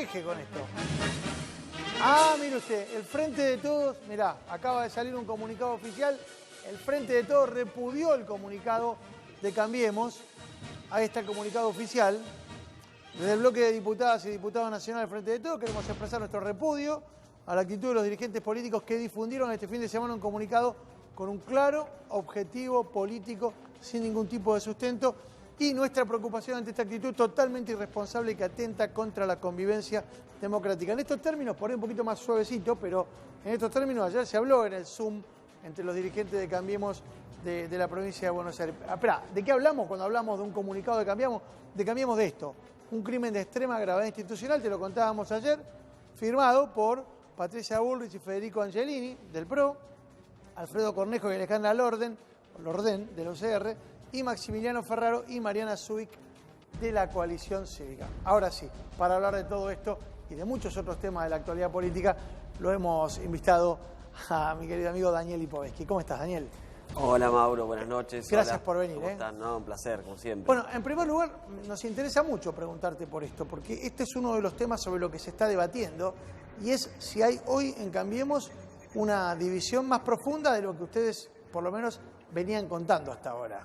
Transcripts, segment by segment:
emerge con esto. Ah, mire usted, el Frente de Todos, mirá, acaba de salir un comunicado oficial. El Frente de Todos repudió el comunicado de Cambiemos. Ahí está el comunicado oficial. Desde el bloque de diputadas y diputados nacionales del Frente de Todos queremos expresar nuestro repudio a la actitud de los dirigentes políticos que difundieron este fin de semana un comunicado con un claro objetivo político sin ningún tipo de sustento y nuestra preocupación ante esta actitud totalmente irresponsable que atenta contra la convivencia democrática. En estos términos, por ahí un poquito más suavecito, pero en estos términos ayer se habló en el Zoom entre los dirigentes de Cambiemos de la provincia de Buenos Aires. Espera, ¿de qué hablamos cuando hablamos de un comunicado de Cambiemos? De Cambiemos de esto, un crimen de extrema gravedad institucional, te lo contábamos ayer, firmado por Patricia Bullrich y Federico Angelini, del PRO, Alfredo Cornejo y Alejandra Lorden del UCR, y Maximiliano Ferraro y Mariana Zubik de la Coalición Cívica. Ahora sí, para hablar de todo esto y de muchos otros temas de la actualidad política, lo hemos invitado a mi querido amigo Daniel Lipovetsky. ¿Cómo estás, Daniel? Hola, Mauro, buenas noches. Gracias Hola. por venir. ¿Cómo estás? No, un placer, como siempre. Bueno, en primer lugar, nos interesa mucho preguntarte por esto, porque este es uno de los temas sobre lo que se está debatiendo, y es si hay hoy en Cambiemos una división más profunda de lo que ustedes, por lo menos, venían contando hasta ahora.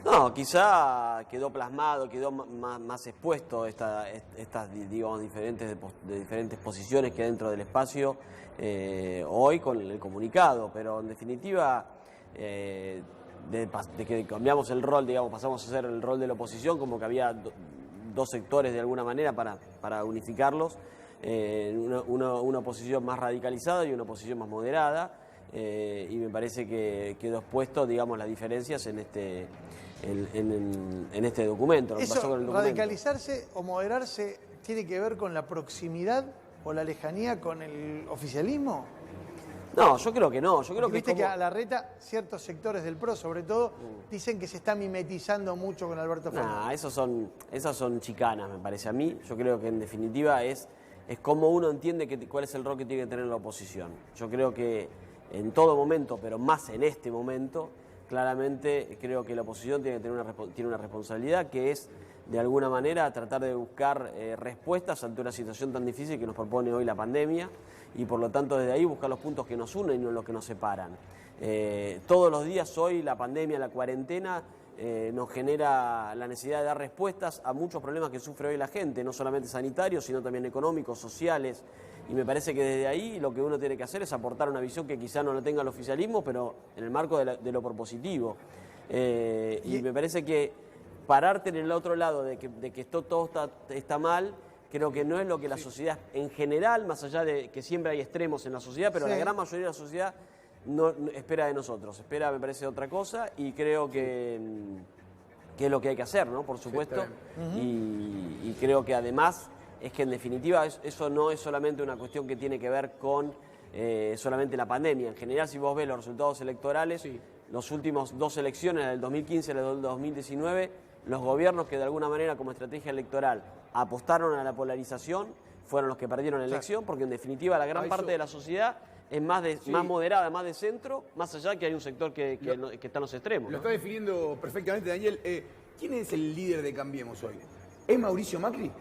No, quizá quedó plasmado, quedó más expuesto estas digamos, diferentes posiciones que hay dentro del espacio hoy con el comunicado, pero en definitiva, de que cambiamos el rol, digamos, pasamos a hacer el rol de la oposición, como que había dos sectores de alguna manera para unificarlos, una oposición más radicalizada y una oposición más moderada, y me parece que quedó expuesto, digamos, las diferencias en este documento. ¿Eso, pasó con el documento. radicalizarse o moderarse, tiene que ver con la proximidad o la lejanía con el oficialismo? No, yo creo que no. Yo creo Porque que viste que a la reta ciertos sectores del PRO, sobre todo, dicen que se está mimetizando mucho con Alberto Fernández. Esas son chicanas, me parece a mí. Yo creo que en definitiva es como uno entiende cuál es el rol que tiene que tener la oposición. Yo creo que en todo momento, pero más en este momento, claramente creo que la oposición tiene una responsabilidad, que es de alguna manera tratar de buscar respuestas ante una situación tan difícil que nos propone hoy la pandemia, y por lo tanto desde ahí buscar los puntos que nos unen y no los que nos separan. Todos los días hoy la pandemia, la cuarentena, nos genera la necesidad de dar respuestas a muchos problemas que sufre hoy la gente, no solamente sanitarios, sino también económicos, sociales, y me parece que desde ahí lo que uno tiene que hacer es aportar una visión que quizá no la tenga el oficialismo, pero en el marco de lo propositivo. Y me parece que pararte en el otro lado de que todo está mal, creo que no es lo que la sociedad en general, más allá de que siempre hay extremos en la sociedad, pero sí, la gran mayoría de la sociedad no espera de nosotros, espera, me parece, otra cosa, y creo que es lo que hay que hacer, ¿no? Por supuesto, y creo que además es que en definitiva eso no es solamente una cuestión que tiene que ver con solamente la pandemia. En general, si vos ves los resultados electorales, sí, los últimos dos elecciones, la del 2015 y la del 2019, los gobiernos que de alguna manera como estrategia electoral apostaron a la polarización fueron los que perdieron la elección, porque en definitiva la gran parte de la sociedad es más moderada, más de centro, más allá que hay un sector que está en los extremos. Lo está definiendo perfectamente, Daniel. ¿Quién es el líder de Cambiemos hoy? ¿Es Mauricio Macri?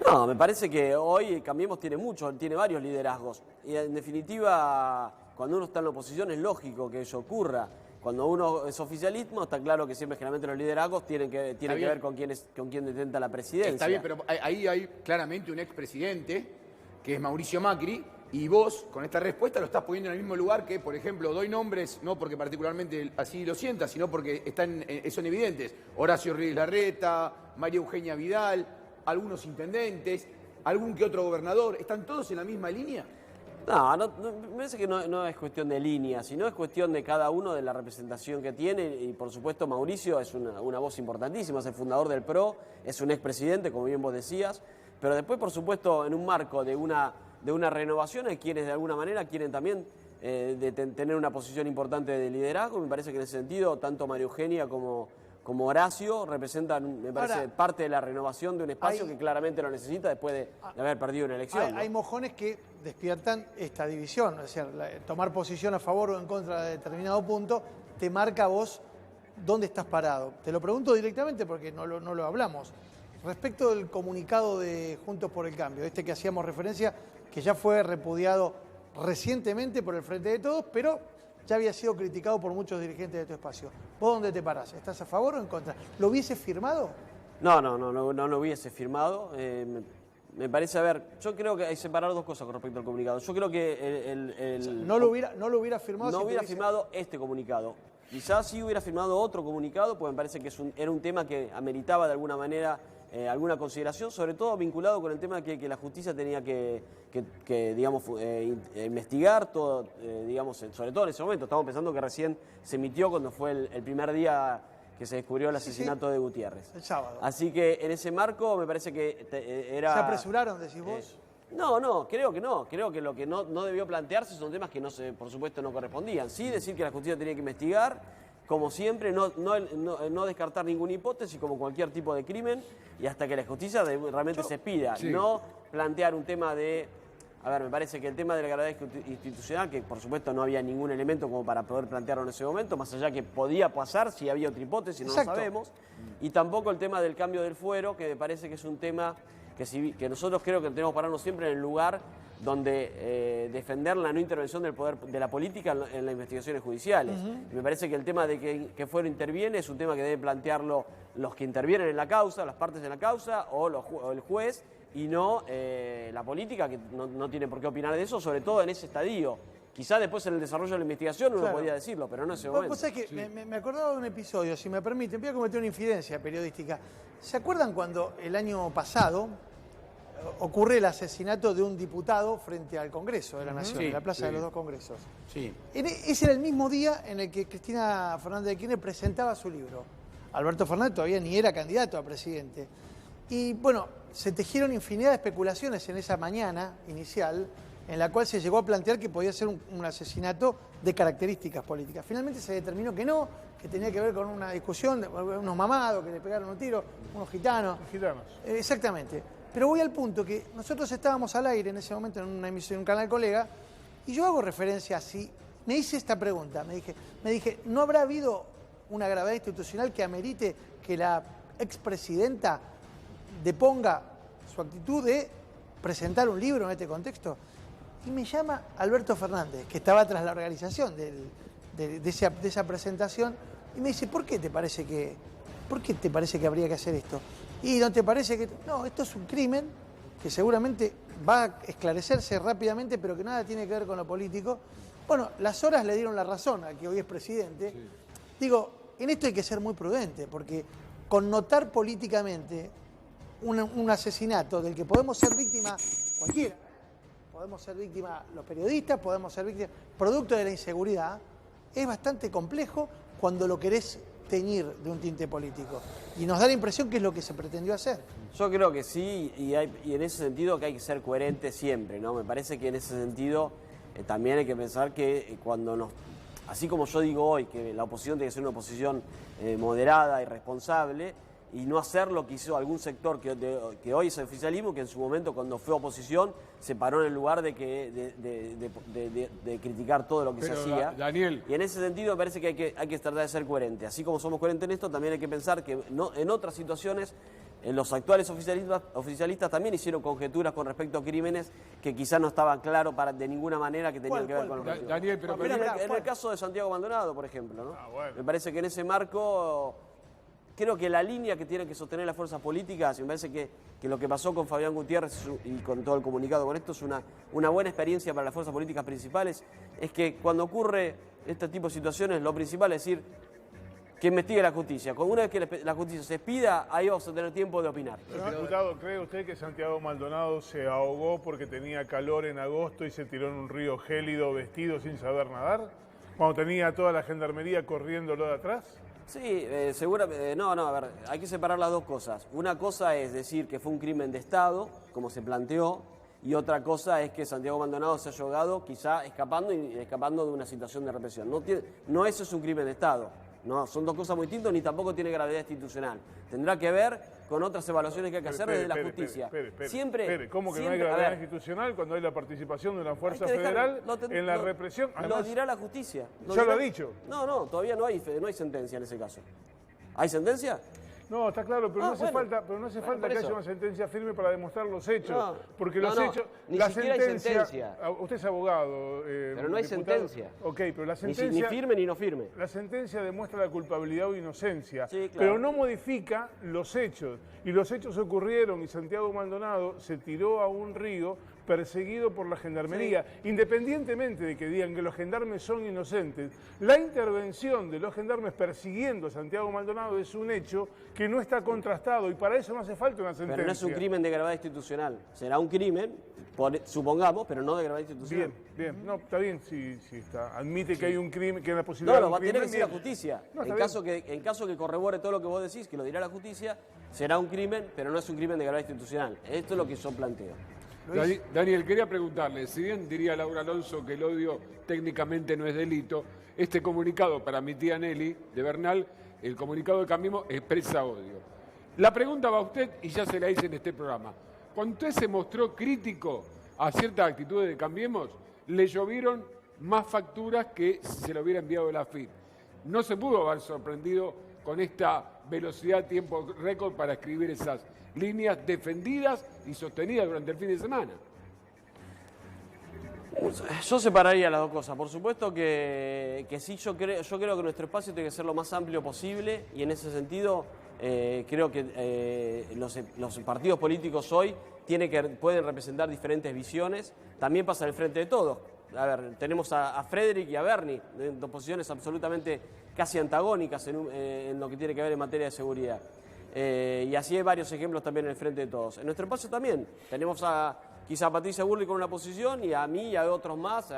No, me parece que hoy Cambiemos tiene varios liderazgos. Y en definitiva, cuando uno está en la oposición es lógico que eso ocurra. Cuando uno es oficialismo, está claro que siempre generalmente los liderazgos tienen que ver con quién detenta la presidencia. Está bien, pero ahí hay claramente un expresidente, que es Mauricio Macri, y vos, con esta respuesta, lo estás poniendo en el mismo lugar que, por ejemplo, doy nombres, no porque particularmente así lo sientas, sino porque son evidentes. Horacio Rodríguez Larreta, María Eugenia Vidal, algunos intendentes, algún que otro gobernador. ¿Están todos en la misma línea? No, me parece que no es cuestión de línea, sino es cuestión de cada uno, de la representación que tiene, y por supuesto Mauricio es una voz importantísima, es el fundador del PRO, es un expresidente, como bien vos decías, pero después, por supuesto, en un marco de una renovación hay quienes de alguna manera quieren también tener una posición importante de liderazgo. Me parece que en ese sentido, tanto María Eugenia como Horacio representan, me parece, parte de la renovación de un espacio que claramente lo necesita después de haber perdido una elección. Hay mojones que despiertan esta división, es decir, tomar posición a favor o en contra de determinado punto te marca a vos dónde estás parado. Te lo pregunto directamente porque no lo hablamos. respecto del comunicado de Juntos por el Cambio, este que hacíamos referencia, que ya fue repudiado recientemente por el Frente de Todos, pero ya había sido criticado por muchos dirigentes de tu espacio. ¿Vos dónde te parás? ¿Estás a favor o en contra? ¿Lo hubieses firmado? No lo hubiese firmado. Me parece, a ver, yo creo que hay que separar dos cosas con respecto al comunicado. Yo creo que No lo hubiera firmado. no si hubiera tuviese- firmado este comunicado. Quizás sí hubiera firmado otro comunicado, porque me parece que era un tema que ameritaba de alguna manera alguna consideración, sobre todo vinculado con el tema que la justicia tenía que digamos, investigar todo, digamos, sobre todo en ese momento. Estamos pensando que recién se emitió cuando fue el primer día que se descubrió el asesinato de Gutiérrez. El sábado. Así que en ese marco me parece que era... ¿Se apresuraron, decís vos? No, creo que no. Creo que lo que no debió plantearse son temas que por supuesto no correspondían. Sí decir que la justicia tenía que investigar, como siempre, no descartar ninguna hipótesis como cualquier tipo de crimen y hasta que la justicia realmente se expida. Sí. No plantear un tema de... A ver, me parece que el tema de la gravedad institucional, que por supuesto no había ningún elemento como para poder plantearlo en ese momento, más allá que podía pasar si había otra hipótesis, no Exacto. lo sabemos. Y tampoco el tema del cambio del fuero, que me parece que es un tema que nosotros creo que tenemos que pararnos siempre en el lugar donde defender la no intervención del poder de la política en las investigaciones judiciales. Y me parece que el tema de que fuero interviene es un tema que deben plantearlo los que intervienen en la causa, las partes en la causa o el juez, y no la política, que no tiene por qué opinar de eso, sobre todo en ese estadio. Quizá después en el desarrollo de la investigación uno Claro. podía decirlo, pero no en ese Vos momento. sabés que me acordaba de un episodio, si me permiten, voy a cometer una infidencia periodística. ¿Se acuerdan cuando el año pasado ocurre el asesinato de un diputado frente al Congreso de la Nación, Sí, en la Plaza de sí. los Dos Congresos? Sí. Ese era el mismo día en el que Cristina Fernández de Kirchner presentaba su libro. Alberto Fernández todavía ni era candidato a presidente. Y bueno, se tejieron infinidad de especulaciones en esa mañana inicial, en la cual se llegó a plantear que podía ser un asesinato de características políticas. Finalmente se determinó que no, que tenía que ver con una discusión de unos mamados que le pegaron un tiro, unos gitanos. Gitanos. Exactamente. Pero voy al punto que nosotros estábamos al aire en ese momento en una emisión, en un canal colega, y yo hago referencia así. Me hice esta pregunta, me dije, ¿no habrá habido una gravedad institucional que amerite que la expresidenta deponga su actitud de presentar un libro en este contexto? Y me llama Alberto Fernández, que estaba tras la organización de esa presentación, y me dice, ¿por qué te parece que habría que hacer esto? ¿Y no te parece que...? No, esto es un crimen que seguramente va a esclarecerse rápidamente, pero que nada tiene que ver con lo político. Bueno, las horas le dieron la razón al que hoy es presidente. Sí. Digo, en esto hay que ser muy prudente, porque connotar políticamente un asesinato del que podemos ser víctima cualquiera, podemos ser víctima los periodistas, podemos ser víctimas, producto de la inseguridad, es bastante complejo cuando lo querés teñir de un tinte político. Y nos da la impresión que es lo que se pretendió hacer. Yo creo que sí, y en ese sentido que hay que ser coherente siempre, ¿no? Me parece que en ese sentido también hay que pensar que cuando así como yo digo hoy, que la oposición tiene que ser una oposición moderada y responsable, y no hacer lo que hizo algún sector que hoy es el oficialismo, que en su momento cuando fue oposición se paró en el lugar de criticar todo lo que Pero, se hacía. Daniel. Y en ese sentido me parece que hay que tratar de ser coherente. Así como somos coherentes en esto, también hay que pensar que en otras situaciones los actuales oficialistas también hicieron conjeturas con respecto a crímenes que quizás no estaban claros de ninguna manera que tenían que ver con los Daniel, pero en el caso de Santiago Maldonado, por ejemplo, ¿no? Bueno. Me parece que en ese marco, creo que la línea que tienen que sostener las fuerzas políticas, me parece que lo que pasó con Fabián Gutiérrez y con todo el comunicado con esto es una buena experiencia para las fuerzas políticas principales, es que cuando ocurre este tipo de situaciones, lo principal es decir que investigue la justicia. Una vez que la justicia se expida, ahí vamos a tener tiempo de opinar. Pero, diputado, ¿cree usted que Santiago Maldonado se ahogó porque tenía calor en agosto y se tiró en un río gélido vestido sin saber nadar? Cuando tenía a toda la gendarmería corriéndolo de atrás. Sí, seguramente. No, a ver, hay que separar las dos cosas. Una cosa es decir que fue un crimen de Estado, como se planteó, y otra cosa es que Santiago Maldonado se haya ahogado, quizá escapando de una situación de represión. No eso es un crimen de Estado. No, son dos cosas muy distintas, ni tampoco tiene gravedad institucional. Tendrá que ver con otras evaluaciones que hay que hacer desde la justicia. Espere, ¿cómo que no hay gravedad institucional cuando hay la participación de una fuerza federal en la represión? Además, lo dirá la justicia. ¿Ya lo ha dicho? No, todavía no hay sentencia en ese caso. ¿Hay sentencia? No, está claro, pero no hace falta, que haya una sentencia firme para demostrar los hechos. No, porque los hechos. Ni siquiera hay sentencia. Usted es abogado. Pero no hay sentencia. Ok, pero la sentencia. Ni firme ni no firme. La sentencia demuestra la culpabilidad o inocencia, sí, claro, pero no modifica los hechos. Y los hechos ocurrieron y Santiago Maldonado se tiró a un río perseguido por la gendarmería. Sí. Independientemente de que digan que los gendarmes son inocentes, la intervención de los gendarmes persiguiendo a Santiago Maldonado es un hecho que no está contrastado y para eso no hace falta una sentencia. Pero no es un crimen de gravedad institucional. Será un crimen, supongamos, pero no de gravedad institucional. Bien. No, está bien si está. Admite que hay un crimen, que hay la posibilidad de un crimen. No, va a tener que decir la justicia. No, en caso que corrobore todo lo que vos decís, que lo dirá la justicia, será un crimen, pero no es un crimen de gravedad institucional. Esto es lo que yo planteo. Daniel, quería preguntarle, si bien diría Laura Alonso que el odio técnicamente no es delito, este comunicado para mi tía Nelly de Bernal, el comunicado de Cambiemos, expresa odio. La pregunta va a usted y ya se la hice en este programa. Cuando usted se mostró crítico a ciertas actitudes de Cambiemos, le llovieron más facturas que si se lo hubiera enviado la AFIP. No se pudo haber sorprendido con esta velocidad, tiempo récord para escribir esas líneas defendidas y sostenidas durante el fin de semana. Yo separaría las dos cosas. Por supuesto que sí, yo creo que nuestro espacio tiene que ser lo más amplio posible y en ese sentido creo que los partidos políticos hoy pueden representar diferentes visiones. También pasa en el frente de todos. A ver, tenemos a Frederick y a Bernie, en dos posiciones absolutamente casi antagónicas en lo que tiene que ver en materia de seguridad. Y así hay varios ejemplos también en el frente de todos. En nuestro espacio también tenemos quizá a Patricia Burley con una posición y a mí y a otros más,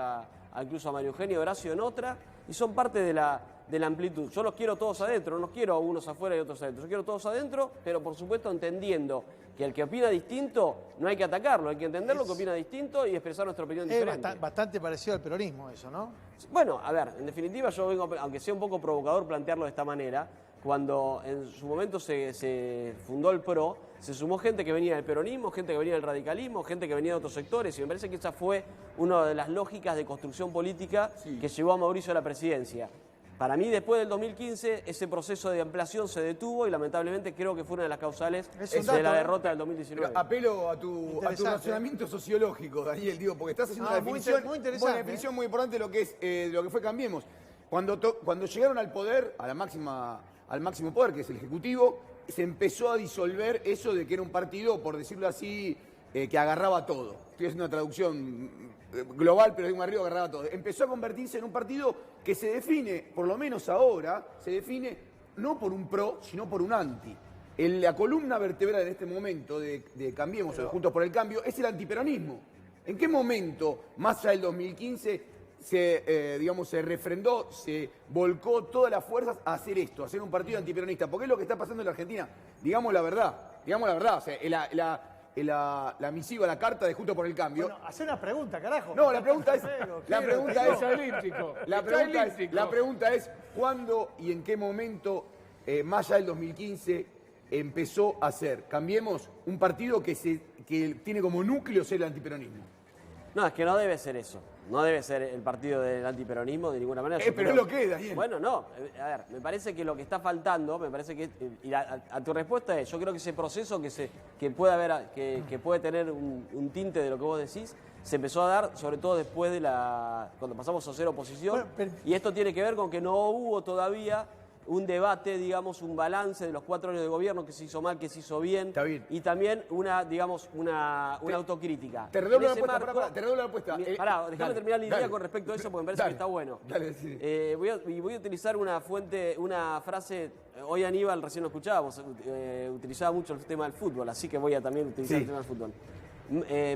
incluso a María Eugenia Horacio en otra, y son parte de la amplitud. Yo los quiero todos adentro, no los quiero unos afuera y otros adentro. Yo quiero todos adentro, pero por supuesto entendiendo que el que opina distinto no hay que atacarlo, hay que entender lo que opina distinto y expresar nuestra opinión diferente. Es bastante parecido al peronismo eso, ¿no? Bueno, a ver, en definitiva yo vengo, aunque sea un poco provocador plantearlo de esta manera, cuando en su momento se fundó el PRO, se sumó gente que venía del peronismo, gente que venía del radicalismo, gente que venía de otros sectores, y me parece que esa fue una de las lógicas de construcción política que llevó a Mauricio a la presidencia. Para mí, después del 2015, ese proceso de ampliación se detuvo y lamentablemente creo que fue una de las causales de la derrota del 2019. Pero apelo a tu razonamiento sociológico, Daniel, porque estás haciendo una definición muy importante de lo que es lo que fue Cambiemos. Cuando llegaron al poder, al máximo poder, que es el Ejecutivo, se empezó a disolver eso de que era un partido, por decirlo así, que agarraba todo. Estoy haciendo una traducción global, pero de un arriba agarraba todo. Empezó a convertirse en un partido que se define, por lo menos ahora, se define no por un pro, sino por un anti. La columna vertebral en este momento de Cambiemos, o de Juntos por el Cambio, es el antiperonismo. ¿En qué momento, más allá del 2015, se refrendó, se volcó todas las fuerzas a hacer esto, a hacer un partido antiperonista? Porque es lo que está pasando en la Argentina. Digamos la verdad. O sea, la misiva, la carta de Juntos por el Cambio. Bueno, hacer una pregunta, carajo. No, la pregunta es ¿cuándo y en qué momento, más allá del 2015, empezó a ser Cambiemos un partido que tiene como núcleo ser el antiperonismo? No, es que no debe ser eso. No debe ser el partido del antiperonismo de ninguna manera. Pero es lo que es, Daniel. Bueno, no. A ver, me parece que lo que está faltando, y a tu respuesta es, yo creo que ese proceso que puede tener un tinte de lo que vos decís, se empezó a dar sobre todo después de cuando pasamos a ser oposición. Bueno, y esto tiene que ver con que no hubo todavía un debate, digamos, un balance de los 4 años de gobierno, que se hizo mal, que se hizo bien. Está bien. Y también una autocrítica. Te redoblo la apuesta. Déjame terminar la idea con respecto a eso, porque me parece que está bueno. Dale, sí. Voy a utilizar una frase. Hoy Aníbal, recién lo escuchábamos, utilizaba mucho el tema del fútbol, así que voy a también utilizar el tema del fútbol.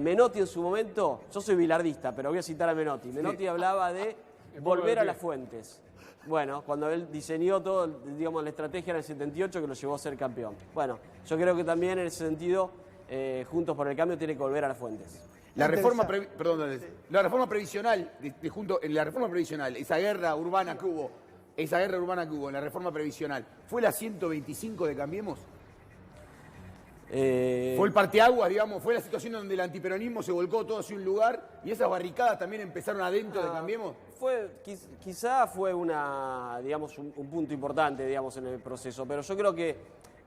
Menotti en su momento, yo soy bilardista, pero voy a citar a Menotti. Menotti hablaba de volver a las fuentes. Bueno, cuando él diseñó todo, digamos, la estrategia en el 78 que lo llevó a ser campeón. Bueno, yo creo que también en ese sentido, Juntos por el Cambio tiene que volver a las fuentes. La reforma previsional, en la reforma previsional, esa guerra urbana que hubo en la reforma previsional, ¿fue la 125 de Cambiemos? Fue el parteaguas, digamos, fue la situación donde el antiperonismo se volcó todo hacia un lugar y esas barricadas también empezaron adentro de Cambiemos. Quizá fue un punto importante, digamos, en el proceso, pero yo creo que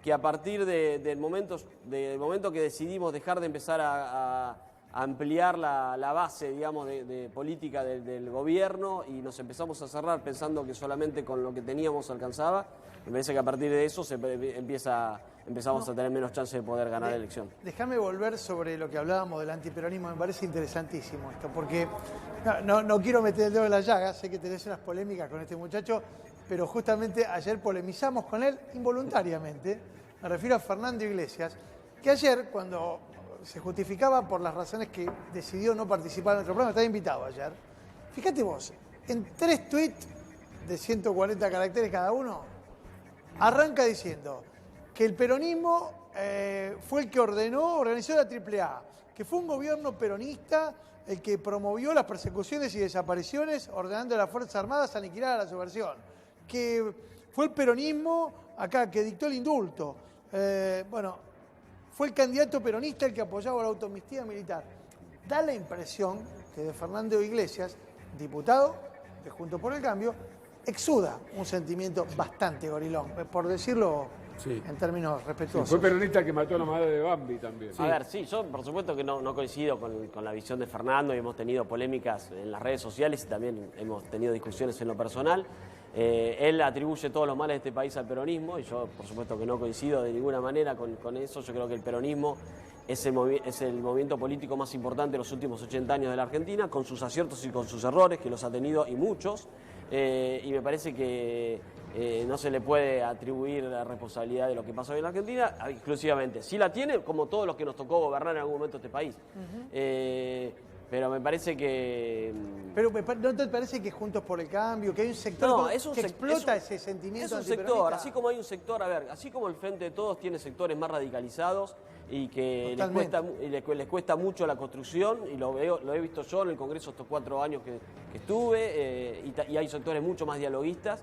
que a partir del momento que decidimos dejar de empezar a ampliar la base, digamos, de política del gobierno y nos empezamos a cerrar pensando que solamente con lo que teníamos alcanzaba, me parece que a partir de eso empezamos a tener menos chance de poder ganar la elección. Déjame volver sobre lo que hablábamos del antiperonismo, me parece interesantísimo esto, porque no quiero meter el dedo en la llaga, sé que tenés unas polémicas con este muchacho, pero justamente ayer polemizamos con él involuntariamente, me refiero a Fernando Iglesias, que ayer cuando se justificaba por las razones que decidió no participar en nuestro programa, estaba invitado ayer. Fíjate vos, en 3 tweets de 140 caracteres cada uno, arranca diciendo que el peronismo fue el que organizó la AAA, que fue un gobierno peronista el que promovió las persecuciones y desapariciones, ordenando a las Fuerzas Armadas a aniquilar a la subversión, que fue el peronismo acá que dictó el indulto. Fue el candidato peronista el que apoyaba la autoamnistía militar. Da la impresión que de Fernando Iglesias, diputado de Juntos por el Cambio, exuda un sentimiento bastante gorilón, por decirlo en términos respetuosos. Fue peronista el que mató a la madre de Bambi también. A ver, sí, yo por supuesto que no coincido con la visión de Fernando y hemos tenido polémicas en las redes sociales y también hemos tenido discusiones en lo personal. Él atribuye todos los males de este país al peronismo y yo por supuesto que no coincido de ninguna manera con eso. Yo creo que el peronismo es el movimiento político más importante de los últimos 80 años de la Argentina, con sus aciertos y con sus errores, que los ha tenido y muchos, y me parece que no se le puede atribuir la responsabilidad de lo que pasa hoy en la Argentina exclusivamente. Sí la tiene, como todos los que nos tocó gobernar en algún momento este país. Pero me parece que... Pero ¿no te parece que Juntos por el Cambio, que hay un sector que explota ese sentimiento antiperonista? Es un sector, así como hay un sector, así como el Frente de Todos tiene sectores más radicalizados y que les cuesta mucho la construcción, y lo he visto yo en el Congreso estos 4 años que estuve, y hay sectores mucho más dialoguistas.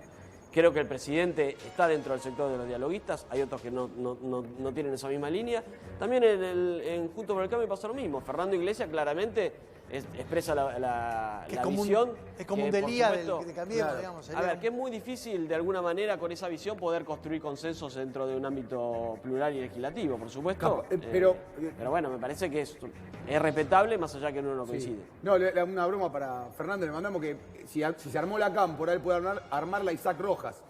Creo que el presidente está dentro del sector de los dialoguistas, hay otros que no tienen esa misma línea. También en Juntos por el Cambio pasa lo mismo. Fernando Iglesias claramente expresa la visión. Es como un delía de Cambiemos, digamos. A ver, que es muy difícil de alguna manera con esa visión poder construir consensos dentro de un ámbito plural y legislativo, por supuesto. Pero bueno, me parece que es respetable más allá que uno no coincide. No, una broma para Fernando, le mandamos que si se armó la cámpora, él puede armar la Isaac Rojas,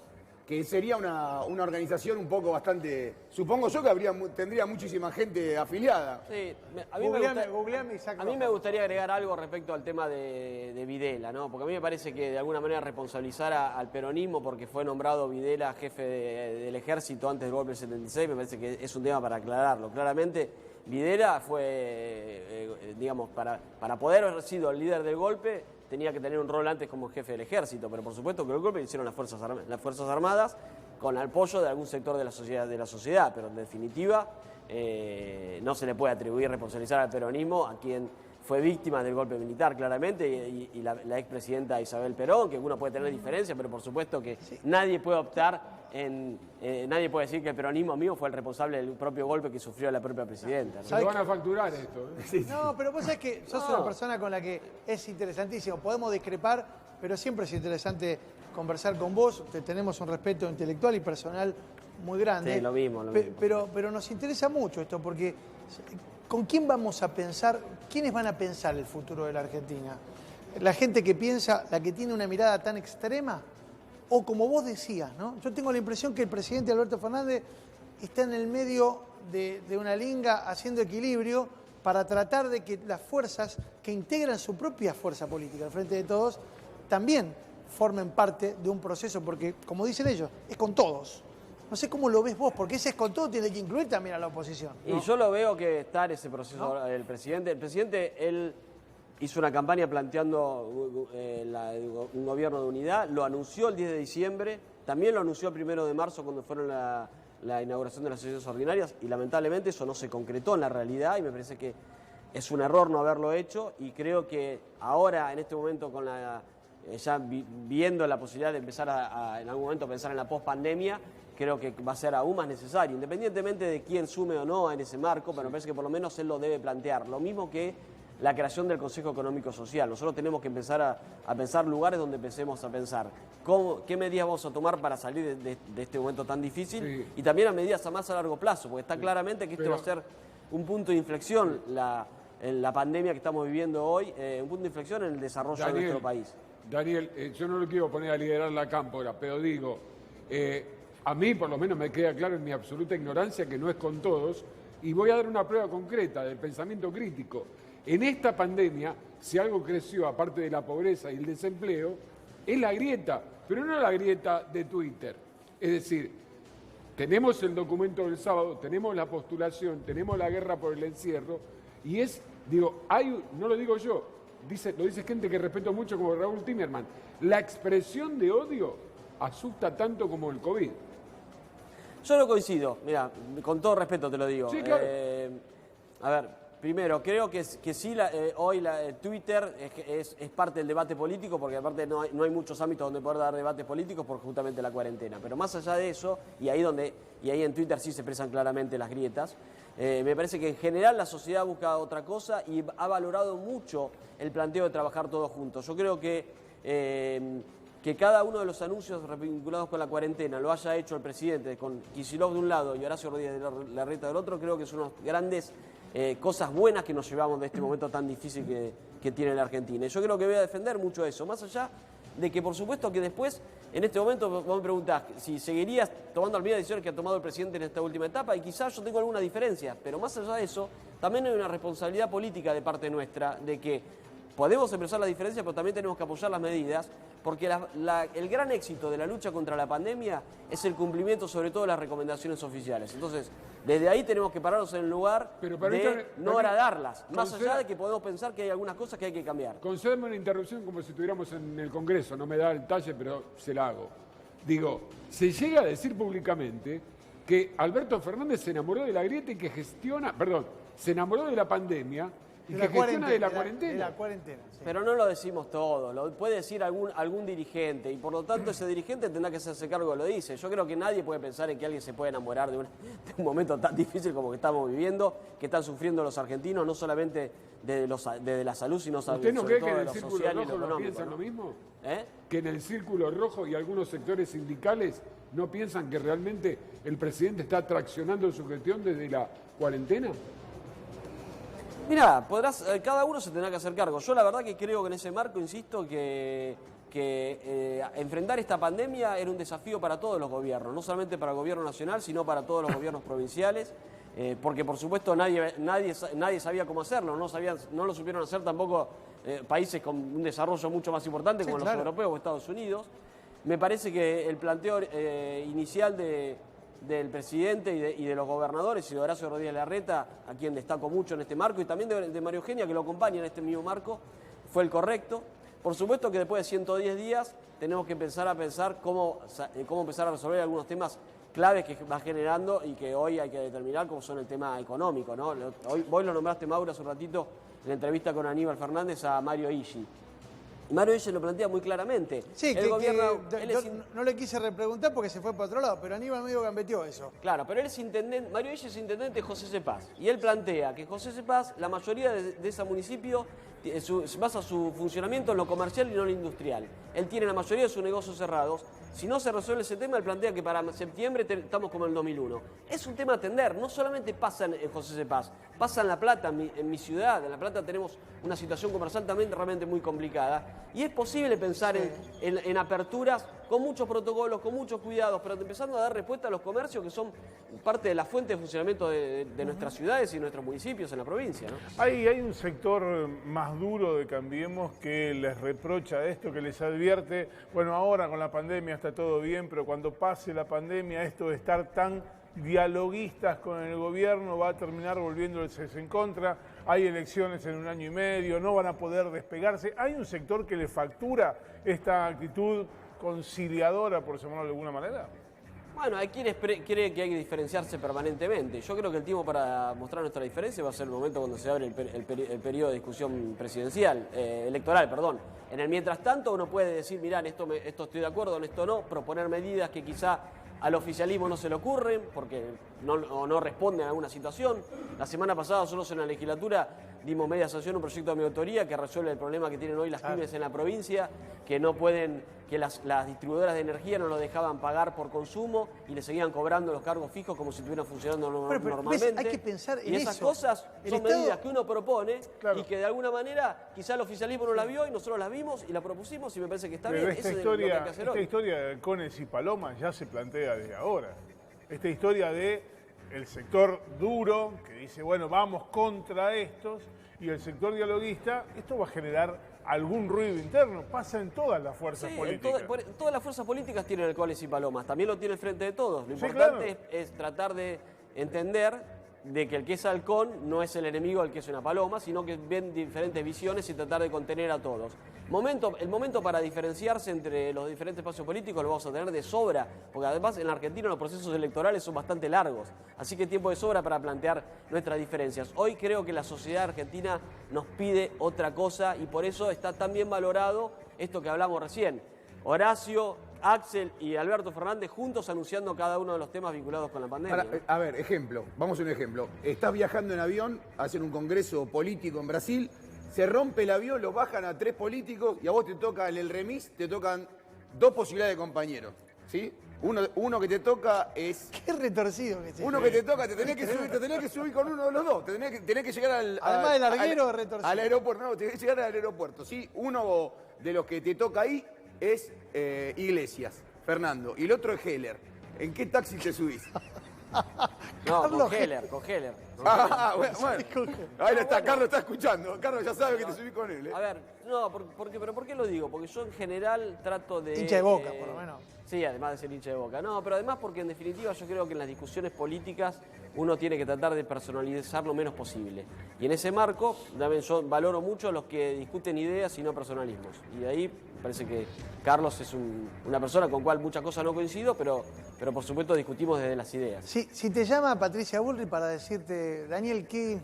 que sería una organización un poco bastante, supongo yo que tendría muchísima gente afiliada. Sí, a mí me gustaría agregar algo respecto al tema de Videla, ¿no? Porque a mí me parece que de alguna manera responsabilizar al peronismo porque fue nombrado Videla jefe del ejército antes del golpe del 76, me parece que es un tema para aclararlo. Claramente Videla fue, digamos, para poder haber sido el líder del golpe, tenía que tener un rol antes como jefe del ejército, pero por supuesto que el golpe lo hicieron las Fuerzas Armadas con el apoyo de algún sector de la sociedad, pero en definitiva no se le puede atribuir responsabilizar al peronismo a quien fue víctima del golpe militar claramente y la expresidenta Isabel Perón, que uno puede tener diferencias, pero por supuesto que nadie puede optar nadie puede decir que el peronismo mío fue el responsable del propio golpe que sufrió la propia presidenta, ¿no? Se lo van a facturar esto. No, pero vos sabés que sos una persona con la que es interesantísimo. Podemos discrepar, pero siempre es interesante conversar con vos. Te tenemos un respeto intelectual y personal muy grande. Sí, lo mismo. Pero nos interesa mucho esto, porque ¿con quién vamos a pensar? ¿Quiénes van a pensar el futuro de la Argentina? ¿La gente que piensa, la que tiene una mirada tan extrema? O como vos decías, ¿no? Yo tengo la impresión que el presidente Alberto Fernández está en el medio de una linga haciendo equilibrio para tratar de que las fuerzas que integran su propia fuerza política, al Frente de Todos, también formen parte de un proceso, porque, como dicen ellos, es con todos. No sé cómo lo ves vos, porque ese es con todo tiene que incluir también a la oposición, ¿no? Y yo lo veo que está en ese proceso, ¿no? El presidente, él hizo una campaña planteando un gobierno de unidad, lo anunció el 10 de diciembre, también lo anunció el 1 de marzo cuando fueron la inauguración de las sesiones ordinarias y lamentablemente eso no se concretó en la realidad y me parece que es un error no haberlo hecho y creo que ahora en este momento con ya viendo la posibilidad de empezar en algún momento a pensar en la pospandemia, creo que va a ser aún más necesario, independientemente de quién sume o no en ese marco, pero me parece que por lo menos él lo debe plantear. Lo mismo que la creación del Consejo Económico Social. Nosotros tenemos que empezar a pensar lugares donde empecemos a pensar qué medidas vamos a tomar para salir de este momento tan difícil y también a medidas más a largo plazo, porque está claramente que este va a ser un punto de inflexión en la pandemia que estamos viviendo hoy, un punto de inflexión en el desarrollo de nuestro país. Daniel, yo no lo quiero poner a liderar la cámpora, pero digo, a mí por lo menos me queda claro en mi absoluta ignorancia que no es con todos, y voy a dar una prueba concreta del pensamiento crítico. En esta pandemia, si algo creció, aparte de la pobreza y el desempleo, es la grieta, pero no la grieta de Twitter. Es decir, tenemos el documento del sábado, tenemos la postulación, tenemos la guerra por el encierro, y no lo digo yo, lo dice gente que respeto mucho como Raúl Timerman, la expresión de odio asusta tanto como el COVID. Yo no coincido, mira, con todo respeto te lo digo. Sí, claro. A ver, primero, creo que sí, hoy Twitter es parte del debate político, porque aparte no hay muchos ámbitos donde poder dar debates políticos por justamente la cuarentena. Pero más allá de eso, y ahí en Twitter sí se expresan claramente las grietas, me parece que en general la sociedad busca otra cosa y ha valorado mucho el planteo de trabajar todos juntos. Yo creo que cada uno de los anuncios vinculados con la cuarentena lo haya hecho el presidente, con Kicillof de un lado y Horacio Rodríguez de Larreta del otro, creo que son unas grandes cosas buenas que nos llevamos de este momento tan difícil que tiene la Argentina. Y yo creo que voy a defender mucho eso, más allá de que por supuesto que después, en este momento vos me preguntás si seguirías tomando las mismas decisiones que ha tomado el presidente en esta última etapa, y quizás yo tengo alguna diferencia, pero más allá de eso, también hay una responsabilidad política de parte nuestra, de que podemos expresar las diferencias, pero también tenemos que apoyar las medidas, porque el gran éxito de la lucha contra la pandemia es el cumplimiento sobre todo de las recomendaciones oficiales. Entonces, desde ahí tenemos que pararnos en el lugar de no agradarlas, más allá de que podemos pensar que hay algunas cosas que hay que cambiar. Concédeme una interrupción como si estuviéramos en el Congreso, no me da el talle, pero se la hago. Digo, se llega a decir públicamente que Alberto Fernández se enamoró de la grieta y que se enamoró de la pandemia y que gestiona de la cuarentena. De la cuarentena, sí. Pero no lo decimos todo, lo puede decir algún dirigente, y por lo tanto ese dirigente tendrá que hacerse cargo de lo que dice. Yo creo que nadie puede pensar en que alguien se puede enamorar de un momento tan difícil como que estamos viviendo, que están sufriendo los argentinos, no solamente de la salud, sino ¿Usted no sobre cree todo que en de el lo Círculo social y lo Rojo no económico? piensan lo mismo? ¿Eh? Que en el Círculo Rojo y algunos sectores sindicales no piensan que realmente el presidente está traccionando su gestión desde la cuarentena. Mirá, cada uno se tendrá que hacer cargo. Yo la verdad que creo que en ese marco, insisto, que enfrentar esta pandemia era un desafío para todos los gobiernos, no solamente para el gobierno nacional, sino para todos los gobiernos provinciales, porque por supuesto nadie sabía cómo hacerlo, no lo supieron hacer tampoco países con un desarrollo mucho más importante como los europeos o Estados Unidos. Me parece que el planteo inicial del presidente y de los gobernadores y de Horacio Rodríguez Larreta, a quien destaco mucho en este marco, y también de María Eugenia, que lo acompaña en este mismo marco, fue el correcto. Por supuesto que después de 110 días tenemos que empezar a pensar cómo empezar a resolver algunos temas claves que va generando y que hoy hay que determinar, como son el tema económico, ¿no? Vos lo nombraste, Mauro, hace un ratito en la entrevista con Aníbal Fernández a Mario Ischi. Mario Ischi lo plantea muy claramente. Sí, no le quise repreguntar porque se fue para otro lado, pero Aníbal medio gambeteó eso. Claro, pero él es intendente, Mario Ischi es intendente de José Cepaz, y él plantea que José Cepaz, la mayoría de ese municipio, basa su funcionamiento en lo comercial y no en lo industrial. Él tiene la mayoría de sus negocios cerrados. Si no se resuelve ese tema, él plantea que para septiembre estamos como en el 2001. Es un tema a atender, no solamente pasa en José Cepaz, pasa en La Plata, en mi ciudad. En La Plata tenemos una situación comercial también realmente muy complicada, y es posible pensar en aperturas con muchos protocolos, con muchos cuidados, pero empezando a dar respuesta a los comercios que son parte de la fuente de funcionamiento de nuestras ciudades y nuestros municipios en la provincia, ¿no? Hay un sector más duro de Cambiemos que les reprocha esto, que les advierte, bueno, ahora con la pandemia está todo bien, pero cuando pase la pandemia, esto de estar tan dialoguistas con el gobierno va a terminar volviéndose en contra. Hay elecciones en 1 año y medio, no van a poder despegarse. Hay un sector que le factura esta actitud conciliadora, por llamarlo de alguna manera. Bueno, hay quienes creen que hay que diferenciarse permanentemente. Yo creo que el tiempo para mostrar nuestra diferencia va a ser el momento cuando se abre el periodo de discusión electoral. En el mientras tanto uno puede decir, mirá, en esto estoy de acuerdo, en esto no, proponer medidas que quizá al oficialismo no se le ocurren porque no responden a alguna situación. La semana pasada nosotros en la legislatura dimos media sanción a un proyecto de mi autoría que resuelve el problema que tienen hoy las pymes en la provincia, que no pueden, que las distribuidoras de energía no lo dejaban pagar por consumo y le seguían cobrando los cargos fijos como si estuvieran funcionando normalmente. ¿ves? Hay que pensar en y esas eso. cosas son medidas que uno propone y que de alguna manera quizá el oficialismo no la vio y nosotros la vimos y la propusimos y me parece que está bien. Esta historia de halcones y palomas ya se plantea desde ahora. Esta historia de el sector duro que dice, bueno, vamos contra estos, y el sector dialoguista, esto va a generar algún ruido interno. Pasa en todas las fuerzas políticas. Todas las fuerzas políticas tienen halcones y palomas, también lo tiene el Frente de Todos. Lo importante es tratar de entender de que el que es halcón no es el enemigo del que es una paloma, sino que ven diferentes visiones y tratar de contener a todos. El momento para diferenciarse entre los diferentes espacios políticos lo vamos a tener de sobra, porque además en la Argentina los procesos electorales son bastante largos, así que tiempo de sobra para plantear nuestras diferencias. Hoy creo que la sociedad argentina nos pide otra cosa y por eso está tan bien valorado esto que hablamos recién. Horacio, Axel y Alberto Fernández juntos anunciando cada uno de los temas vinculados con la pandemia. A ver, ejemplo, vamos a un ejemplo. Estás viajando en avión, hacen un congreso político en Brasil, se rompe el avión, lo bajan a 3 políticos y a vos te toca en el remis, te tocan 2 posibilidades de compañeros, ¿sí? Uno que te toca es... Qué retorcido que se Uno que te toca, te tenés que subir con uno de los dos, tenés que llegar además del larguero retorcido. Al aeropuerto, no, tenés que llegar al aeropuerto, ¿sí? Uno de los que te toca ahí es Iglesias, Fernando, y el otro es Heller. ¿En qué taxi te subís? No, con Heller. Ah, bueno. Ahí está, Carlos está escuchando. Carlos ya sabe que te subís con él. A ver, no, pero ¿por qué lo digo? Porque yo en general trato de... Hincha de Boca, por lo menos. Sí, además de ser hincha de Boca. No, pero además porque en definitiva yo creo que en las discusiones políticas uno tiene que tratar de personalizar lo menos posible. Y en ese marco, también yo valoro mucho a los que discuten ideas y no personalismos. Y de ahí me parece que Carlos es una persona con cual muchas cosas no coincido, pero por supuesto discutimos desde las ideas. Sí, si te llama Patricia Bullrich para decirte, Daniel, ¿qué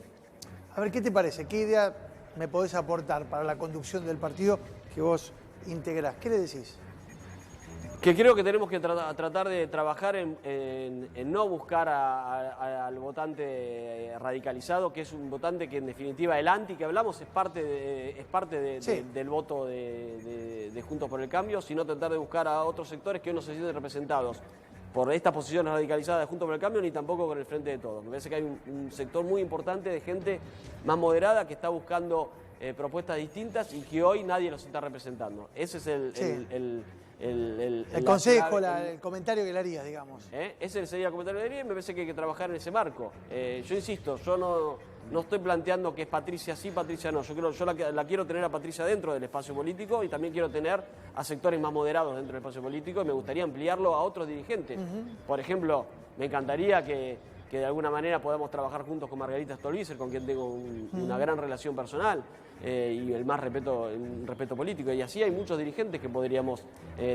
te parece? ¿Qué idea me podés aportar para la conducción del partido que vos integrás? ¿Qué le decís? Que creo que tenemos que tratar de trabajar en no buscar al votante radicalizado, que es un votante que en definitiva el anti que hablamos es parte del voto de Juntos por el Cambio, sino tratar de buscar a otros sectores que hoy no se sienten representados por estas posiciones radicalizadas de Juntos por el Cambio, ni tampoco con el Frente de Todos. Me parece que hay un sector muy importante de gente más moderada que está buscando propuestas distintas y que hoy nadie los está representando. Ese es el consejo, el comentario que le harías, digamos. Ese sería el comentario que le haría y me parece que hay que trabajar en ese marco. Yo insisto, yo no estoy planteando que es Patricia sí, Patricia no. Yo la quiero tener a Patricia dentro del espacio político y también quiero tener a sectores más moderados dentro del espacio político y me gustaría ampliarlo a otros dirigentes. Por ejemplo, me encantaría que de alguna manera podamos trabajar juntos con Margarita Stolbizer, con quien tengo una gran relación personal y el más respeto político. Y así hay muchos dirigentes que podríamos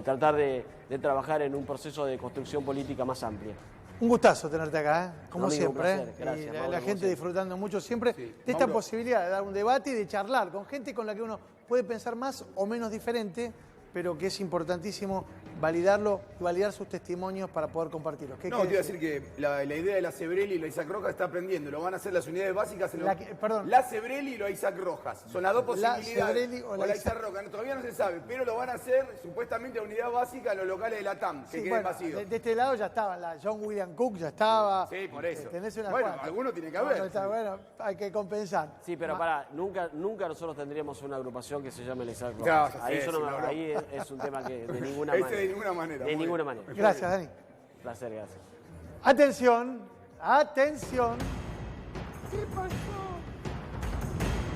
tratar de trabajar en un proceso de construcción política más amplia. Un gustazo tenerte acá, como Amigo, siempre. Un placer. Gracias, y Mauro, la gente disfrutando mucho siempre de esta Mauro. posibilidad de dar un debate y de charlar con gente con la que uno puede pensar más o menos diferente, pero que es importantísimo validarlo y validar sus testimonios para poder compartirlos. No, te iba a decir que la idea de la Sebrelli y la Isaac Rojas está aprendiendo. Lo van a hacer las unidades básicas. Perdón. La Sebrelli y la Isaac Rojas. Son las dos posibilidades. Sebrelli o la Isaac Rojas. Todavía no se sabe, pero lo van a hacer supuestamente la unidad básica en los locales de la TAM, que Sí, queden bueno, vacíos. de este lado ya estaba, la John William Cook ya estaba. Sí, por eso. Tenés una Bueno, cuanta. alguno tiene que haber. Bueno, hay que compensar. Sí, pero nunca nosotros tendríamos una agrupación que se llame la Isaac No, Rojas. ya ahí, sé, ahí es un tema que de ninguna Ese manera. de ninguna manera. De ninguna manera. Gracias, Dani. Placer, gracias. Atención, atención. ¿Qué pasó?